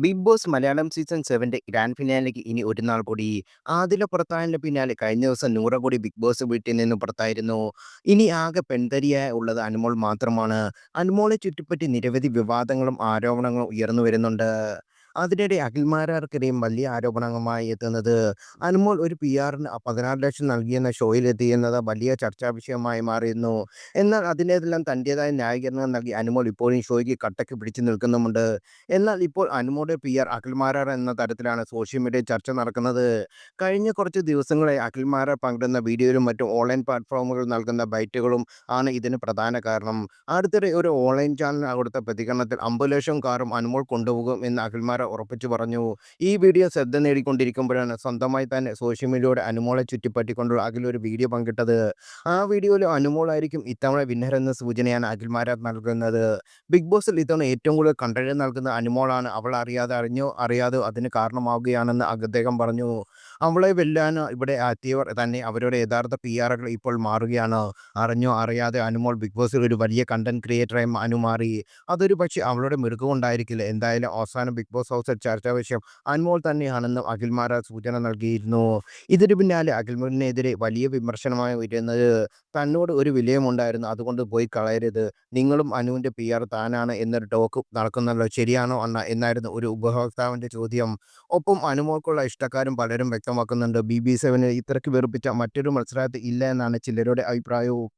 Big Boss Malayalam season 7ന്റെ grand ഫിനാലെക്ക് ഇനി ഒരു നാൾ കൂടി. ആദില പുറത്തായതിന് പിന്നാലെ കഴിഞ്ഞ ദിവസം നൂറ കൂടി ബിഗ് ബോസ് വീട്ടിൽ നിന്ന് പുറത്തായിരുന്നു. ഇനി ആകെ പെൺതരിയായി ഉള്ളത് അനുമോൾ മാത്രമാണ്. അനുമോളെ ചുറ്റിപ്പറ്റി നിരവധി വിവാദങ്ങളും ആരോപണങ്ങളും ഉയർന്നു വരുന്നുണ്ട്. അതിനിടെ അഖിൽമാരാർക്കിടയും വലിയ ആരോപണങ്ങളുമായി എത്തുന്നത് അനുമോൾ ഒരു PR-ന് 16 ലക്ഷം നൽകിയെന്ന ഷോയിലെത്തിയെന്നത് വലിയ ചർച്ചാ വിഷയമായി മാറിയിരുന്നു. എന്നാൽ അതിനെല്ലാം തൻ്റെതായ ന്യായീകരണം നൽകി അനുമോൾ ഇപ്പോഴും ഷോയ്ക്ക് കട്ടക്ക് പിടിച്ചു നിൽക്കുന്നുമുണ്ട്. എന്നാൽ ഇപ്പോൾ അനുമോളുടെ PR അഖിൽമാരാർ എന്ന തരത്തിലാണ് സോഷ്യൽ മീഡിയയിൽ ചർച്ച നടക്കുന്നത്. കഴിഞ്ഞ കുറച്ച് ദിവസങ്ങളായി അഖിൽമാരാർ പങ്കിടുന്ന വീഡിയോയിലും മറ്റും ഓൺലൈൻ പ്ലാറ്റ്ഫോമുകൾ നൽകുന്ന ബൈറ്റുകളും ആണ് ഇതിന് പ്രധാന കാരണം. അടുത്തിടെ ഒരു ഓൺലൈൻ ചാനൽ കൊടുത്ത പ്രതികരണത്തിൽ 50 ലക്ഷം കാറും അനുമോൾ കൊണ്ടുപോകും എന്ന് അഖിൽമാരാർ ഉറപ്പിച്ചു പറഞ്ഞു. ഈ വീഡിയോ ശ്രദ്ധ നേടിക്കൊണ്ടിരിക്കുമ്പോഴാണ് സ്വന്തമായി തന്നെ സോഷ്യൽ മീഡിയയുടെ അനുമോളെ ചുറ്റിപ്പറ്റിക്കൊണ്ടുള്ള അഖിൽ ഒരു വീഡിയോ പങ്കിട്ടത്. ആ വീഡിയോയിൽ അനുമോളായിരിക്കും ഇത്തവണ വിന്നറെന്ന സൂചനയാണ് അഖിൽമാരാർ നൽകുന്നത്. ബിഗ് ബോസിൽ ഇത്തവണ ഏറ്റവും കൂടുതൽ കണ്ടന്റ് നൽകുന്ന അനുമോളാണ്. അവൾ അറിയാതെ അറിഞ്ഞോ അറിയാതെയോ അതിന് കാരണമാവുകയാണെന്ന് അദ്ദേഹം പറഞ്ഞു. അവളെ വെല്ലാൻ ഇവിടെ എത്തിയവർ തന്നെ അവരുടെ യഥാർത്ഥ PR-കൾ ഇപ്പോൾ മാറുകയാണ്. അറിഞ്ഞോ അറിയാതെ അനുമോൾ ബിഗ് ബോസിൽ ഒരു വലിയ കണ്ടന്റ് ക്രിയേറ്ററായി അനു മാറി. അതൊരു പക്ഷേ അവളുടെ മിടുക്കുകൊണ്ടായിരിക്കില്ല. എന്തായാലും അവസാനം ബിഗ് ബോസ് ഹൗസിൽ ചർച്ചാ വിഷയം അനുമോൾ തന്നെയാണെന്നും അഖിൽമാരാർ സൂചന നൽകിയിരുന്നു. ഇതിന് പിന്നാലെ അഖിൽമാരിനെതിരെ വലിയ വിമർശനമായി വരുന്നത് തന്നോട് ഒരു വിലയുമുണ്ടായിരുന്നു, അതുകൊണ്ട് പോയി കളയരുത്, നിങ്ങളും അനുവിൻ്റെ PR താനാണ് എന്നൊരു ടോക്ക് നടക്കുന്നല്ലോ, ശരിയാണോ അണ്ണ എന്നായിരുന്നു ഒരു ഉപഭോക്താവിൻ്റെ ചോദ്യം. ഒപ്പം അനുമോൾക്കുള്ള ഇഷ്ടക്കാരും പലരും വ്യക്തമാക്കുന്നുണ്ട്, BB7 ഇത്രയ്ക്ക് വെറുപ്പിച്ച മറ്റൊരു മത്സരാർത്ഥി ഇല്ല എന്നാണ് ചിലരുടെ അഭിപ്രായവും.